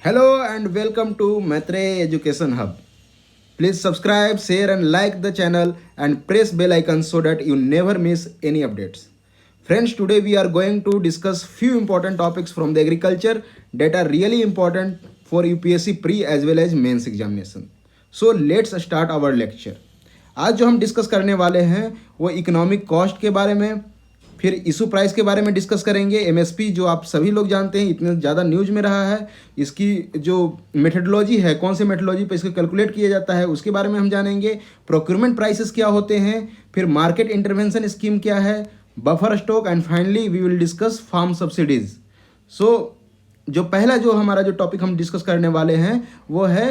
Hello and welcome to Maitrey Education Hub. Please subscribe, share and like the channel and press bell icon so that you never miss any updates. Friends, today we are going to discuss few important topics from the agriculture that are really important for UPSC pre as well as mains examination. So let's start our lecture. आज जो हम discuss करने वाले हैं वो economic cost के बारे में, फिर इशू प्राइस के बारे में डिस्कस करेंगे। एमएसपी जो आप सभी लोग जानते हैं, इतने ज़्यादा न्यूज में रहा है, इसकी जो मेथडोलॉजी है, कौन से मेथडोलॉजी पे इसको कैलकुलेट किया जाता है, उसके बारे में हम जानेंगे। प्रोक्यूरमेंट प्राइसेस क्या होते हैं, फिर मार्केट इंटरवेंशन स्कीम क्या है, buffer stock and finally we will discuss farm subsidies. So जो पहला जो हमारा जो टॉपिक हम डिस्कस करने वाले हैं वो है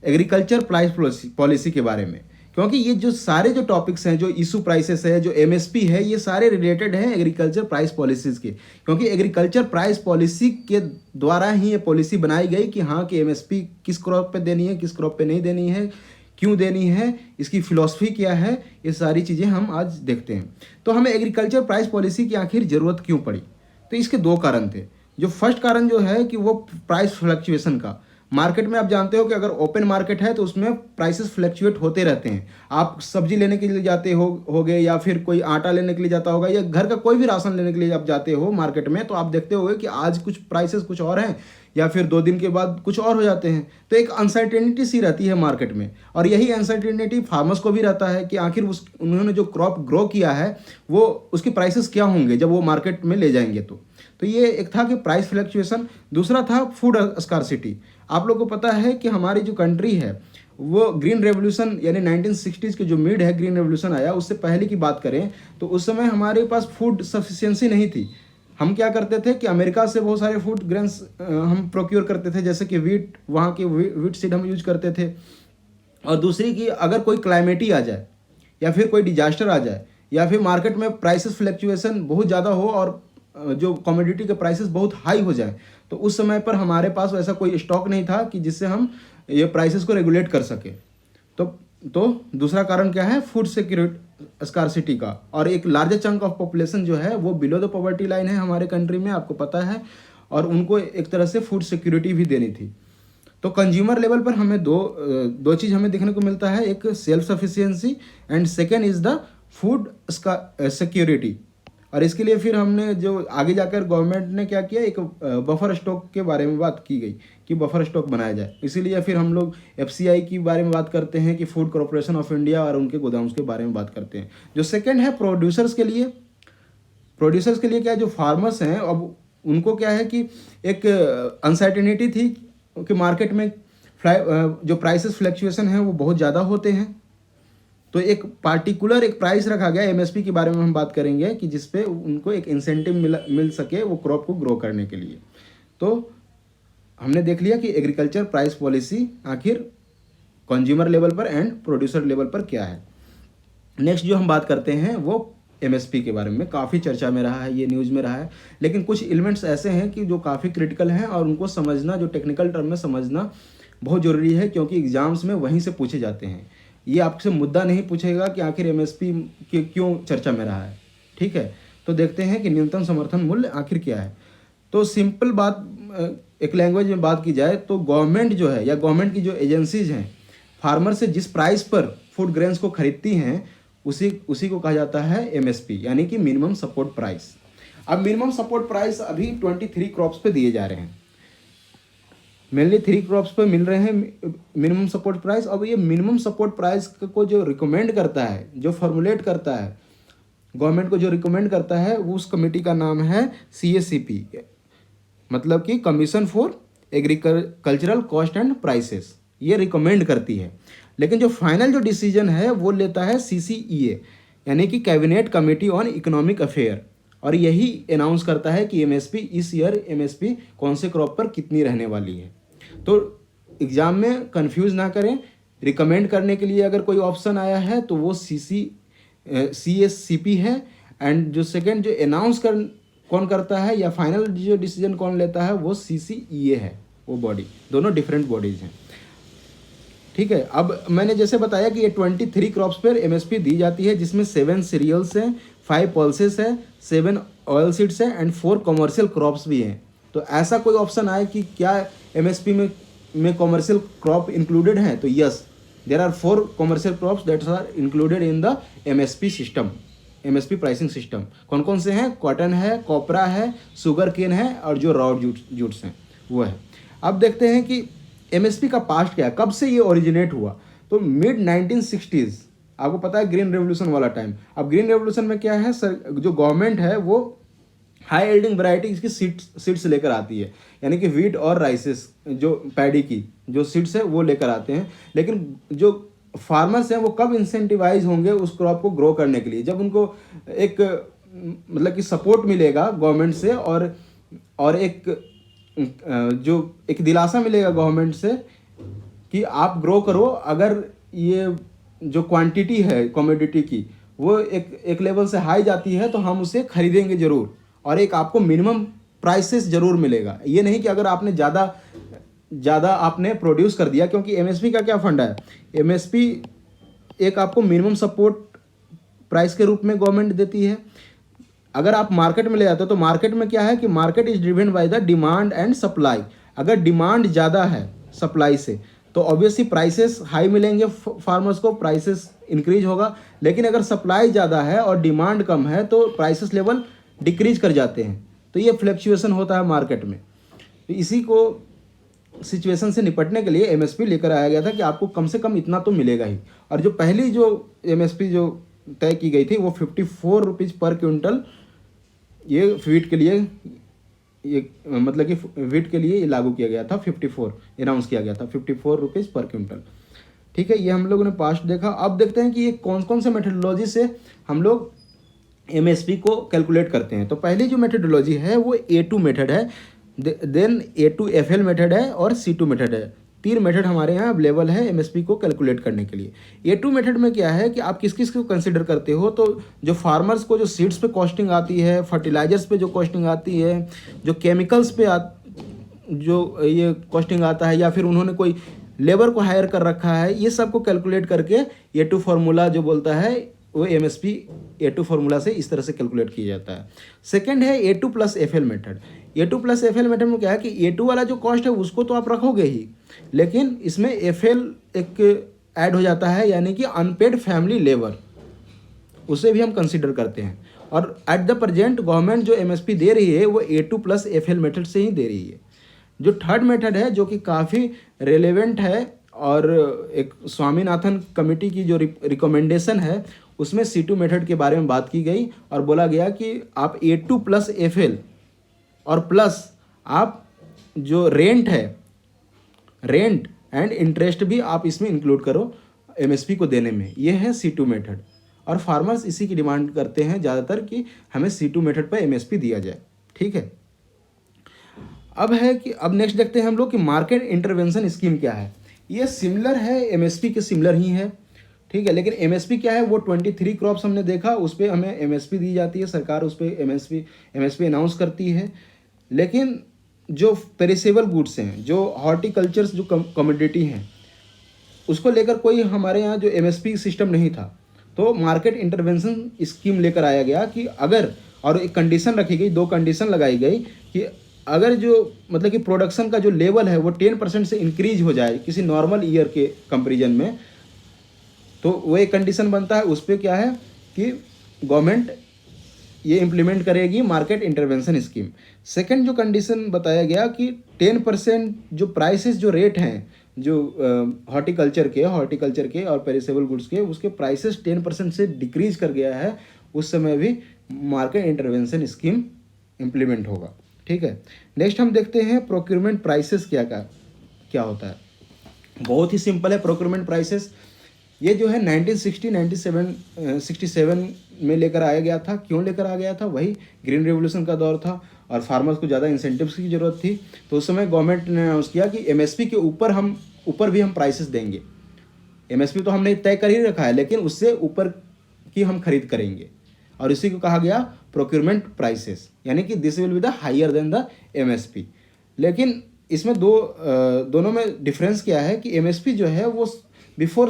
एग्रीकल्चर प्राइस पॉलिसी के बारे में, क्योंकि ये जो सारे जो टॉपिक्स हैं, जो इशू प्राइसेस है, जो एमएसपी है, ये सारे रिलेटेड हैं एग्रीकल्चर प्राइस पॉलिसीज़ के। क्योंकि एग्रीकल्चर प्राइस पॉलिसी के द्वारा ही ये पॉलिसी बनाई गई कि हाँ कि एमएसपी किस क्रॉप पे देनी है, किस क्रॉप पे नहीं देनी है, क्यों देनी है, इसकी फिलॉसफी क्या है, ये सारी चीज़ें हम आज देखते हैं। तो हमें एग्रीकल्चर प्राइस पॉलिसी की आखिर ज़रूरत क्यों पड़ी? तो इसके दो कारण थे। जो फर्स्ट कारण जो है कि वो प्राइस फ्लक्चुएशन का, मार्केट में आप जानते हो कि अगर ओपन मार्केट है तो उसमें प्राइसेस फ्लक्चुएट होते रहते हैं। आप सब्जी लेने के लिए जाते होगे या फिर कोई आटा लेने के लिए जाता होगा या घर का कोई भी राशन लेने के लिए आप जाते हो मार्केट में, तो आप देखते होगे कि आज कुछ प्राइसेस कुछ और हैं या फिर 2 दिन के बाद कुछ और हो जाते हैं। तो एक अनसर्टेनिटी सी रहती है मार्केट में, और यही अनसर्टेनिटी फार्मर्स को भी रहता है कि आखिर उन्होंने जो क्रॉप ग्रो किया है वो उसके प्राइसेस क्या होंगे जब वो मार्केट में ले जाएंगे। तो ये एक था कि प्राइस फ्लक्चुएशन। दूसरा था फूड स्कार्सिटी। आप लोगों को पता है कि हमारी जो कंट्री है वो ग्रीन रेवोल्यूशन यानी 1960s के जो मिड है ग्रीन रेवोल्यूशन आया, उससे पहले की बात करें तो उस समय हमारे पास फूड सफिशिएंसी नहीं थी। हम क्या करते थे कि अमेरिका से बहुत सारे फूड ग्रेन्स हम प्रोक्योर करते थे, जैसे कि वीट, वहाँ के वीट सीड हम यूज करते थे। और दूसरी कि अगर कोई क्लाइमेटी आ जाए या फिर कोई डिजास्टर आ जाए या फिर मार्केट में प्राइसेस फ्लक्चुएशन बहुत ज़्यादा हो और जो कमोडिटी के प्राइसेस बहुत हाई हो जाए, तो उस समय पर हमारे पास वैसा कोई स्टॉक नहीं था कि जिससे हम ये प्राइसेस को रेगुलेट कर सके। तो दूसरा कारण क्या है? फूड सिक्योरिटी स्कार्सिटी का। और एक लार्जर चंक ऑफ पॉपुलेशन जो है वो बिलो द पॉवर्टी लाइन है हमारे कंट्री में, आपको पता है, और उनको एक तरह से फूड सिक्योरिटी भी देनी थी। तो कंज्यूमर लेवल पर हमें दो चीज़ हमें देखने को मिलता है, एक self sufficiency and second is the food security. और इसके लिए फिर हमने जो आगे जाकर गवर्नमेंट ने क्या किया, एक बफर स्टॉक के बारे में बात की गई कि बफर स्टॉक बनाया जाए। इसीलिए फिर हम लोग एफसीआई के बारे में बात करते हैं कि फूड कॉरपोरेशन ऑफ इंडिया, और उनके गोदाम्स के बारे में बात करते हैं। जो सेकंड है प्रोड्यूसर्स के लिए क्या है, जो फार्मर्स हैं, अब उनको क्या है कि एक अनसर्टेनिटी थी कि मार्केट में जो प्राइसेस फ्लक्चुएशन है वो बहुत ज़्यादा होते हैं। तो एक पार्टिकुलर एक प्राइस रखा गया, एमएसपी के बारे में हम बात करेंगे, कि जिसपे उनको एक इंसेंटिव मिल सके वो क्रॉप को ग्रो करने के लिए। तो हमने देख लिया कि एग्रीकल्चर प्राइस पॉलिसी आखिर कंज्यूमर लेवल पर एंड प्रोड्यूसर लेवल पर क्या है। नेक्स्ट जो हम बात करते हैं वो एमएसपी के बारे में काफ़ी चर्चा में रहा है, ये न्यूज़ में रहा है, लेकिन कुछ एलिमेंट्स ऐसे हैं कि जो काफ़ी क्रिटिकल हैं और उनको समझना, जो टेक्निकल टर्म में समझना बहुत ज़रूरी है, क्योंकि एग्जाम्स में वहीं से पूछे जाते हैं। ये आपसे मुद्दा नहीं पूछेगा कि आखिर एमएसपी के क्यों चर्चा में रहा है। ठीक है, तो देखते हैं कि न्यूनतम समर्थन मूल्य आखिर क्या है। तो सिंपल बात, एक लैंग्वेज में बात की जाए तो गवर्नमेंट जो है या गवर्नमेंट की जो एजेंसीज हैं, फार्मर से जिस प्राइस पर फूड ग्रेन्स को खरीदती हैं उसी को कहा जाता है एमएसपी, यानी कि मिनिमम सपोर्ट प्राइस। अब मिनिमम सपोर्ट प्राइस अभी 23 क्रॉप्स पे दिए जा रहे हैं, मेनली 3 क्रॉप्स पे मिल रहे हैं मिनिमम सपोर्ट प्राइस। अब ये मिनिमम सपोर्ट प्राइस को जो रिकमेंड करता है, जो फॉर्मुलेट करता है, गवर्नमेंट को जो रिकमेंड करता है, वो उस कमेटी का नाम है CACP, मतलब कि commission for agricultural cost and prices. ये रिकमेंड करती है, लेकिन जो फाइनल जो डिसीजन है वो लेता है CCEA, यानी कि cabinet committee on economic affair, और यही अनाउंस करता है कि एमएसपी इस ईयर एमएसपी कौन से क्रॉप पर कितनी रहने वाली है। तो एग्ज़ाम में कंफ्यूज ना करें, रिकमेंड करने के लिए अगर कोई ऑप्शन आया है तो वो CACP है, एंड जो सेकंड जो अनाउंस कौन करता है या फाइनल जो डिसीजन कौन लेता है वो CCEA है, वो बॉडी। दोनों डिफरेंट बॉडीज़ हैं। ठीक है, अब मैंने जैसे बताया कि ये 23 क्रॉप्स पर एमएसपी दी जाती है, जिसमें 7 सीरियल्स हैं, 5 पल्सेस है, 7 ऑयल सीड्स है एंड 4 कमर्शियल क्रॉप्स भी हैं। तो ऐसा कोई ऑप्शन आए कि क्या एमएसपी में कॉमर्शियल क्रॉप इंक्लूडेड हैं? तो yes, there are 4 commercial crops that are included in the MSP system, MSP pricing system. कौन कौन से हैं? कॉटन है, कॉपरा है, शुगर केन है और जो रॉ जूट्स हैं वो है। अब देखते हैं कि एमएसपी का पास्ट क्या है, कब से ये ओरिजिनेट हुआ। तो मिड 1960s, आपको पता है ग्रीन रेवोल्यूशन वाला टाइम। अब ग्रीन रेवोल्यूशन में क्या है सर, जो गवर्नमेंट है वो हाई एल्डिंग वैरायटी इसकी सीड्स लेकर आती है, यानी कि वीट और राइसेस, जो पैडी की जो सीड्स है वो लेकर आते हैं। लेकिन जो फार्मर्स हैं वो कब इंसेंटिवाइज होंगे उस क्रॉप को ग्रो करने के लिए, जब उनको एक मतलब कि सपोर्ट मिलेगा गवर्नमेंट से और जो एक दिलासा मिलेगा गवर्नमेंट से कि आप ग्रो करो। अगर ये जो क्वांटिटी है कमोडिटी की वो एक लेवल से हाई जाती है तो हम उसे खरीदेंगे ज़रूर, और एक आपको मिनिमम प्राइसेस ज़रूर मिलेगा। ये नहीं कि अगर आपने ज़्यादा आपने प्रोड्यूस कर दिया, क्योंकि एमएसपी का क्या फंडा है, एमएसपी एक आपको मिनिमम सपोर्ट प्राइस के रूप में गवर्नमेंट देती है। अगर आप मार्केट में ले जाते हो तो मार्केट में क्या है कि market is driven by the demand and supply. अगर डिमांड ज़्यादा है सप्लाई से तो ऑब्वियसली प्राइसेस हाई मिलेंगे फार्मर्स को, प्राइसेस इंक्रीज होगा। लेकिन अगर सप्लाई ज़्यादा है और डिमांड कम है तो प्राइसेस लेवल डिक्रीज कर जाते हैं। तो ये फ्लक्चुएशन होता है मार्केट में। तो इसी को सिचुएशन से निपटने के लिए एमएसपी लेकर आया गया था कि आपको कम से कम इतना तो मिलेगा ही। और जो पहली जो एमएसपी जो तय की गई थी वो 54 रुपीज़ पर क्विंटल, ये वीट के लिए, ये मतलब कि वीट के लिए ये लागू किया गया था। 54 अनाउंस किया गया था, 54 रुपीज़ पर क्विंटल। ठीक है, ये हम लोगों ने पास्ट देखा। अब देखते हैं कि ये कौन कौन से मेथडोलॉजी से हम लोग एमएसपी को कैलकुलेट करते हैं। तो पहली जो मेथडोलॉजी है वो A2 मेथड है, देन A2FL मेथड है और C2 मेथड है। 3 मेथड हमारे यहाँ अवेलेबल है एमएसपी को कैलकुलेट करने के लिए। A2 मेथड में क्या है कि आप किस किस को कंसिडर करते हो, तो जो फार्मर्स को जो सीड्स पे कॉस्टिंग आती है, फर्टिलाइजर्स पे जो कॉस्टिंग आती है, जो केमिकल्स पे जो ये कॉस्टिंग आता है, या फिर उन्होंने कोई लेबर को हायर कर रखा है, ये सब को कैलकुलेट करके A2 फार्मूला जो बोलता है वो एमएसपी A2 फार्मूला से इस तरह से कैलकुलेट किया जाता है। सेकंड है A2+FL मेथड। A2+FL मेथड में क्या है कि A2 वाला जो कॉस्ट है उसको तो आप रखोगे ही, लेकिन इसमें FL एक ऐड हो जाता है, यानी कि अनपेड फैमिली लेबर, उसे भी हम कंसिडर करते हैं। और एट द प्रेजेंट गवर्नमेंट जो एमएसपी दे रही है वो A2+FL मेथड से ही दे रही है। जो थर्ड मेथड है जो कि काफ़ी रेलेवेंट है और एक स्वामीनाथन कमेटी की जो रिकमेंडेशन है उसमें C2 मेथड के बारे में बात की गई और बोला गया कि आप A2+FL और प्लस आप जो रेंट है, रेंट एंड इंटरेस्ट भी आप इसमें इंक्लूड करो एमएसपी को देने में। ये है C2 मेथड, और फार्मर्स इसी की डिमांड करते हैं ज़्यादातर कि हमें C2 मेथड पर एमएसपी दिया जाए। ठीक है, अब नेक्स्ट देखते हैं हम लोग कि मार्केट इंटरवेंशन स्कीम क्या है। ये सिमिलर है, एमएसपी के सिमिलर ही है। ठीक है, लेकिन एमएसपी क्या है, वो 23 क्रॉप्स हमने देखा, उस पर हमें एमएसपी दी जाती है, सरकार उस पर एमएसपी अनाउंस करती है। लेकिन जो पेरिसेबल गुड्स हैं, जो हॉर्टिकल्चर्स जो कमोडिटी हैं, उसको लेकर कोई हमारे यहाँ जो एमएसपी सिस्टम नहीं था, तो मार्केट इंटरवेंशन स्कीम लेकर आया गया कि अगर, और एक कंडीशन रखी गई, 2 कंडीशन लगाई गई कि अगर जो मतलब कि प्रोडक्शन का जो लेवल है वो 10% से इंक्रीज हो जाए किसी नॉर्मल ईयर के कंपेरिजन में, तो वो एक कंडीशन बनता है। उस पर क्या है कि गवर्नमेंट ये इम्प्लीमेंट करेगी मार्केट इंटरवेंशन स्कीम। सेकंड जो कंडीशन बताया गया कि 10% जो प्राइसेस जो रेट हैं जो हॉर्टिकल्चर के और पेरिसेबल गुड्स के, उसके प्राइसेस 10% से डिक्रीज कर गया है, उस समय भी मार्केट इंटरवेंशन स्कीम इम्प्लीमेंट होगा। ठीक है, नेक्स्ट हम देखते हैं प्रोक्यूरमेंट प्राइसेस क्या होता है। बहुत ही सिंपल है प्रोक्यूरमेंट प्राइसेस। ये जो है 1967 में लेकर आया गया था। क्यों लेकर आ गया था? वही ग्रीन रेवोल्यूशन का दौर था और फार्मर्स को ज़्यादा इंसेंटिव्स की ज़रूरत थी, तो उस समय गवर्नमेंट ने अनाउंस किया कि एमएसपी के ऊपर भी हम प्राइसेस देंगे। एमएसपी तो हमने तय कर ही रखा है, लेकिन उससे ऊपर की हम खरीद करेंगे, और इसी को कहा गया प्रोक्यूरमेंट प्राइसेस, यानी कि this will be the higher than the MSP. लेकिन इसमें दोनों में डिफरेंस क्या है कि एमएसपी जो है वो बिफोर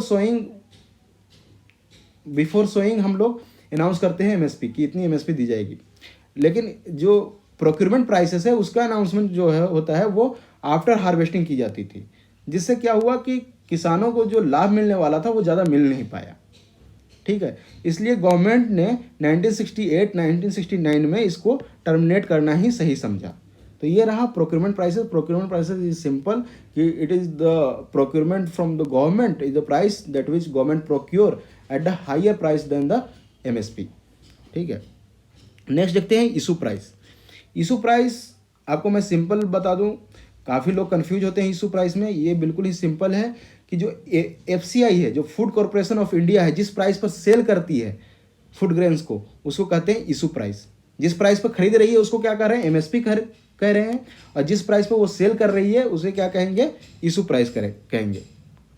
सोइंग हम लोग अनाउंस करते हैं एमएसपी की इतनी एमएसपी दी जाएगी, लेकिन जो प्रोक्यूरमेंट प्राइसेस है उसका अनाउंसमेंट जो है होता है वो आफ्टर हार्वेस्टिंग की जाती थी, जिससे क्या हुआ कि किसानों को जो लाभ मिलने वाला था वो ज़्यादा मिल नहीं पाया। ठीक है, इसलिए गवर्नमेंट ने 1968-1969 में इसको टर्मिनेट करना ही सही समझा। तो ये रहा procurement prices. Procurement prices is simple कि it is the procurement from the government is the price that which government procure at the higher price than the MSP. ठीक है, नेक्स्ट देखते हैं इशू प्राइस। इशू प्राइस आपको मैं simple बता दूं, काफ़ी लोग कंफ्यूज होते हैं इशू प्राइस में। ये बिल्कुल ही सिंपल है कि जो एफसीआई है, जो फूड कॉरपोरेशन ऑफ इंडिया है, जिस प्राइस पर सेल करती है फूड ग्रेन्स को, उसको कहते हैं इशू प्राइस। जिस प्राइस पर खरीद रही है उसको क्या कह रहे हैं, एमएसपी कह रहे हैं, और जिस प्राइस पर वो सेल कर रही है उसे क्या कहेंगे, इशू प्राइस कहेंगे।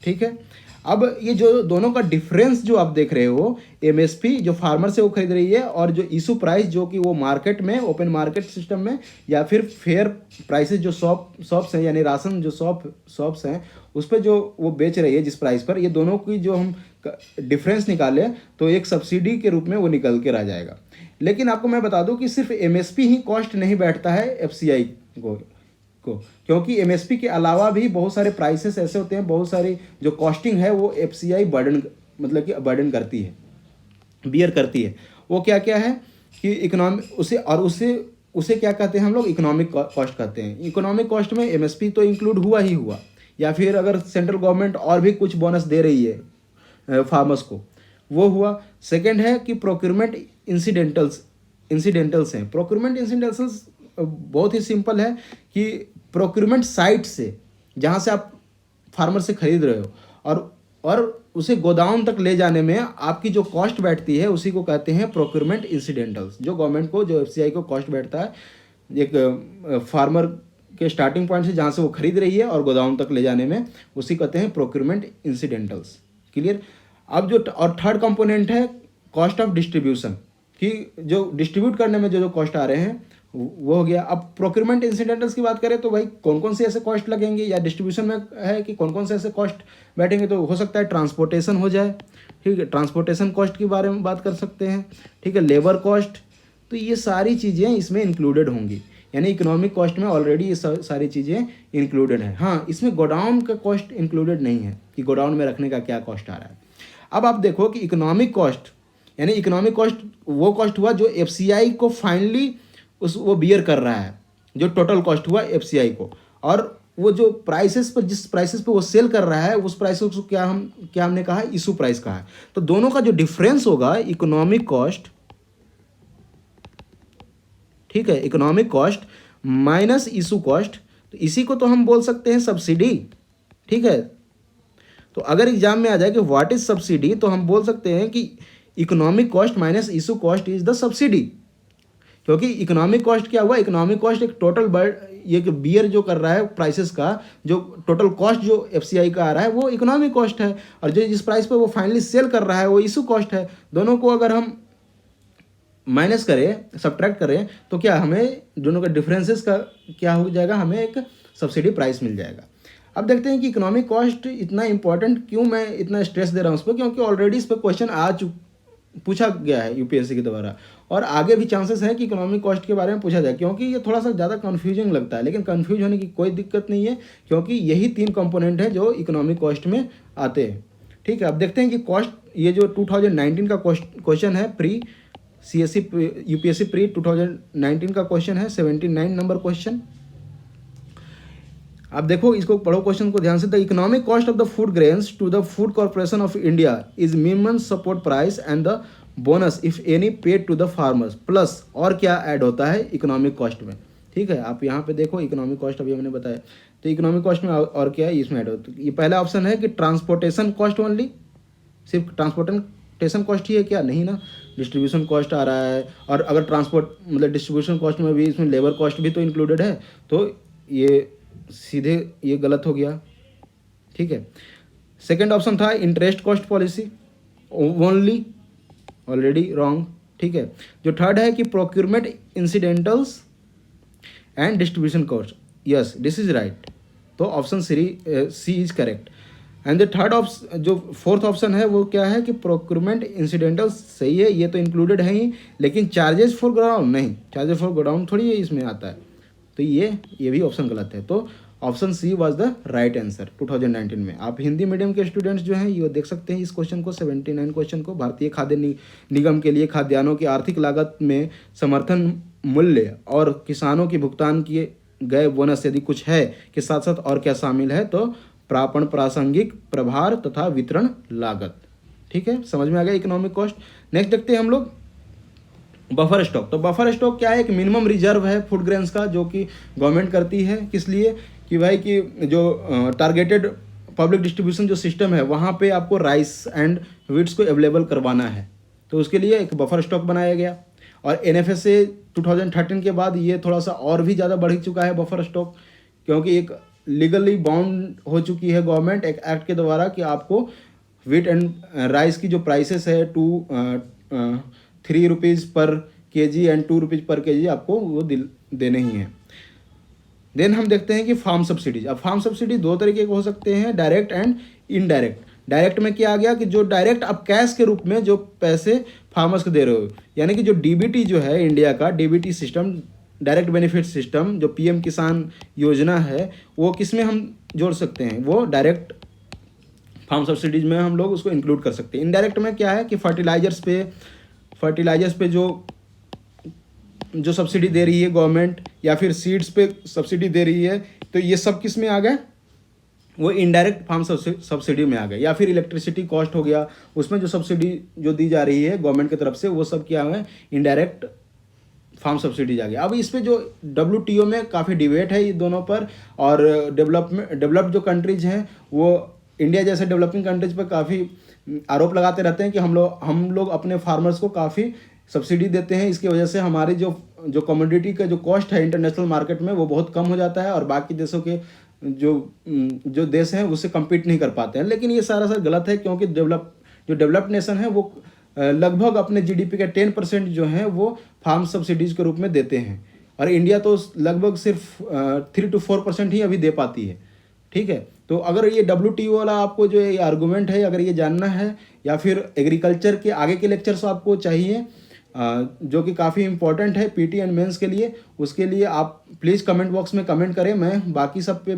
ठीक है, अब ये जो दोनों का डिफरेंस जो आप देख रहे हो, एमएसपी जो फार्मर से वो खरीद रही है और जो इशू प्राइस जो कि वो मार्केट में, ओपन मार्केट सिस्टम में या फिर फेयर प्राइसेस जो शॉप्स हैं, यानी राशन जो शॉप्स हैं उस पर जो वो बेच रही है जिस प्राइस पर, ये दोनों की जो हम डिफरेंस निकालें तो एक सब्सिडी के रूप में वो निकल के रह जाएगा। लेकिन आपको मैं बता दूं कि सिर्फ एमएसपी ही कॉस्ट नहीं बैठता है एफसीआई को, क्योंकि एमएसपी के अलावा भी बहुत सारे प्राइसेस ऐसे होते हैं, बहुत सारी जो कॉस्टिंग है वो एफसीआई बर्डन करती है, बियर करती है। वो क्या क्या है कि इकोनॉमिक उसे क्या कहते हैं हम लोग, इकोनॉमिक कॉस्ट कहते हैं। इकोनॉमिक कॉस्ट में एमएसपी तो इंक्लूड हुआ ही हुआ, या फिर अगर सेंट्रल गवर्नमेंट और भी कुछ बोनस दे रही है फार्मर्स को, वो हुआ। सेकेंड है कि प्रोक्योरमेंट इंसिडेंटल्स हैं। प्रोक्योरमेंट इंसिडेंटल्स बहुत ही सिंपल है कि प्रोक्योरमेंट साइट से, जहाँ से आप फार्मर से खरीद रहे हो और उसे गोदाम तक ले जाने में आपकी जो कॉस्ट बैठती है उसी को कहते हैं प्रोक्योरमेंट इंसिडेंटल्स। जो गवर्नमेंट को, जो एफसीआई को कॉस्ट बैठता है एक फार्मर के स्टार्टिंग पॉइंट से जहाँ से वो खरीद रही है और गोदाम तक ले जाने में, उसी कहते हैं प्रोक्योरमेंट इंसिडेंटल्स। क्लियर। अब जो और थर्ड कंपोनेंट है कॉस्ट ऑफ डिस्ट्रीब्यूशन, कि जो डिस्ट्रीब्यूट करने में जो कॉस्ट आ रहे हैं वो हो गया। अब प्रोक्योरमेंट इंसिडेंटल्स की बात करें तो भाई कौन कौन से ऐसे कॉस्ट लगेंगे, या डिस्ट्रीब्यूशन में है कि कौन कौन से ऐसे कॉस्ट बैठेंगे, तो हो सकता है ट्रांसपोर्टेशन हो जाए। ठीक है, ट्रांसपोर्टेशन कॉस्ट के बारे में बात कर सकते हैं। ठीक है, लेबर कॉस्ट, तो ये सारी चीज़ें इसमें इंक्लूडेड होंगी, यानी इकोनॉमिक कॉस्ट में ऑलरेडी ये सारी चीज़ें इंक्लूडेड हैं। हाँ, इसमें गोडाउन का कॉस्ट इंक्लूडेड नहीं है कि गोडाउन में रखने का क्या कॉस्ट आ रहा है। अब आप देखो कि इकोनॉमिक कॉस्ट, यानी इकोनॉमिक कॉस्ट वो कॉस्ट हुआ जो एफसीआई को फाइनली वो बियर कर रहा है, जो टोटल कॉस्ट हुआ एफसीआई को, और वो जो प्राइसेस पर, जिस प्राइसेस पे वो सेल कर रहा है उस प्राइस को क्या हमने कहा, इशू प्राइस कहा है। तो दोनों का जो डिफरेंस होगा इकोनॉमिक कॉस्ट, ठीक है, economic cost minus issue cost, तो इसी को तो हम बोल सकते हैं सब्सिडी। ठीक है, तो अगर एग्जाम में आ जाए कि व्हाट इज सब्सिडी, तो हम बोल सकते हैं कि economic cost minus issue cost is the subsidy. क्योंकि इकोनॉमिक कॉस्ट क्या हुआ, इकोनॉमिक कॉस्ट एक टोटल ये बियर जो कर रहा है प्राइसेस का, जो टोटल कॉस्ट जो एफसीआई का आ रहा है वो इकोनॉमिक कॉस्ट है, और जो जिस प्राइस पे वो फाइनली सेल कर रहा है वो इशू कॉस्ट है। दोनों को अगर हम माइनस करें, सब्ट्रैक्ट करें, तो क्या हमें दोनों का डिफरेंसेस का क्या हो जाएगा, हमें एक सब्सिडी प्राइस मिल जाएगा। अब देखते हैं कि इकोनॉमिक कॉस्ट इतना इंपॉर्टेंट क्यों मैं इतना स्ट्रेस दे रहा हूँ उस पर, क्योंकि ऑलरेडी इस पर क्वेश्चन पूछा गया है यूपीएससी के द्वारा, और आगे भी चांसेस है कि इकोनॉमिक कॉस्ट के बारे में पूछा जाए, क्योंकि ये थोड़ा सा ज़्यादा कन्फ्यूजिंग लगता है। लेकिन कन्फ्यूज होने की कोई दिक्कत नहीं है, क्योंकि यही 3 कंपोनेंट हैं जो इकोनॉमिक कॉस्ट में आते हैं। ठीक है, अब देखते हैं कि कॉस्ट, ये जो 2019 का क्वेश्चन है, प्री सीएससी यूपीएससी प्री 2019 का क्वेश्चन है, 79 नंबर क्वेश्चन। आप देखो, इसको पढ़ो क्वेश्चन को ध्यान से। The economic cost of the food grains to the Food Corporation of India is minimum support price and the bonus if any paid to the farmers, plus और क्या ऐड होता है इकोनॉमिक कॉस्ट में। ठीक है, आप यहाँ पे देखो इकोनॉमिक कॉस्ट अभी हमने बताया, तो इकोनॉमिक कॉस्ट में और क्या है इसमें ऐड होता है। ये पहला ऑप्शन है कि ट्रांसपोर्टेशन कॉस्ट ओनली, सिर्फ ट्रांसपोर्टेशन कॉस्ट ही है क्या, नहीं ना, डिस्ट्रीब्यूशन कॉस्ट आ रहा है, और अगर ट्रांसपोर्ट मतलब डिस्ट्रीब्यूशन कॉस्ट में भी इसमें लेबर कॉस्ट भी तो इंक्लूडेड है, तो ये सीधे ये गलत हो गया। ठीक है, सेकंड ऑप्शन था interest cost policy only, already wrong. ठीक है, जो थर्ड है कि procurement incidentals and distribution cost, yes this is right, तो option C is correct. And the third option, जो फोर्थ ऑप्शन है वो क्या है कि प्रोक्योरमेंट इंसिडेंटल्स, सही है, ये तो इंक्लूडेड है ही, लेकिन चार्जेस फॉर गोडाउन नहीं, चार्जेस फॉर गोडाउन थोड़ी इसमें आता है, तो ये भी ऑप्शन गलत है। तो option she was the right answer 2019 में। आप हिंदी मीडियम के स्टूडेंट्स जो हैं ये देख सकते हैं इस क्वेश्चन को, 79 क्वेश्चन को। भारतीय खाद्य निगम के लिए खाद्यान्नों की आर्थिक लागत में समर्थन मूल्य और किसानों की भुगतान किए गए बोनस यदि कुछ है के साथ साथ और क्या शामिल है, तो प्रापण, प्रासंगिक प्रभार तथा वितरण लागत। ठीक है, समझ में आ गया इकोनॉमिक कॉस्ट। नेक्स्ट देखते हैं हम लोग बफर स्टॉक। तो बफर स्टॉक क्या है? एक मिनिमम रिजर्व है फूड ग्रेन्स का जो कि गवर्नमेंट करती है। किस लिए? कि भाई कि जो टारगेटेड पब्लिक डिस्ट्रीब्यूशन जो सिस्टम है वहाँ पे आपको राइस एंड व्हीट्स को अवेलेबल करवाना है, तो उसके लिए एक बफर स्टॉक बनाया गया। और NFSA 2013 के बाद ये थोड़ा सा और भी ज़्यादा बढ़ चुका है बफर स्टॉक, क्योंकि एक लीगली बाउंड हो चुकी है गवर्नमेंट एक एक्ट के द्वारा कि आपको व्हीट एंड राइस की जो प्राइसेस है 3 रुपीज़ पर केजी एंड 2 रुपीज़ पर केजी आपको वो देने ही हैं। देन हम देखते हैं कि फार्म सब्सिडीज। अब फार्म सब्सिडी दो तरीके के हो सकते हैं, डायरेक्ट एंड इनडायरेक्ट। डायरेक्ट में क्या आ गया कि जो डायरेक्ट आप कैश के रूप में जो पैसे फार्मर्स को दे रहे हो, यानी कि जो DBT जो है इंडिया का DBT system, direct benefit system, जो PM किसान योजना है, वो किस में हम जोड़ सकते हैं? वो डायरेक्ट फार्म सब्सिडीज में हम लोग उसको इंक्लूड कर सकते हैं। इनडायरेक्ट में क्या है कि फर्टिलाइजर्स पे जो सब्सिडी दे रही है गवर्नमेंट, या फिर सीड्स पे सब्सिडी दे रही है, तो ये सब किस में आ गए? वो इनडायरेक्ट फार्म सब्सिडी में आ गए। या फिर इलेक्ट्रिसिटी कॉस्ट हो गया, उसमें जो सब्सिडी जो दी जा रही है गवर्नमेंट की तरफ से, वो सब क्या है? इनडायरेक्ट फार्म सब्सिडीज आ गया। अब इस पे जो WTO में काफ़ी डिबेट है ये दोनों पर, और डेवलप्ड जो कंट्रीज हैं वो इंडिया जैसे डेवलपिंग कंट्रीज पर काफ़ी आरोप लगाते रहते हैं कि हम लोग अपने फार्मर्स को काफ़ी सब्सिडी देते हैं, इसकी वजह से हमारी जो कमोडिटी का जो कॉस्ट है इंटरनेशनल मार्केट में वो बहुत कम हो जाता है, और बाकी देशों के जो देश हैं उससे कम्पीट नहीं कर पाते हैं। लेकिन ये सारा गलत है, क्योंकि डेवलप्ड नेशन है वो लगभग अपने GDP का 10% जो है वो फार्म सब्सिडीज के रूप में देते हैं, और इंडिया तो लगभग सिर्फ 3 to 4% ही अभी दे पाती है। ठीक है, तो अगर ये WTO वाला आपको जो ये आर्गूमेंट है, अगर ये जानना है, या फिर एग्रीकल्चर के आगे के लेक्चर्स आपको चाहिए जो कि काफ़ी इंपॉर्टेंट है PT एंड मेंस के लिए, उसके लिए आप प्लीज़ कमेंट बॉक्स में कमेंट करें, मैं बाकी सब पे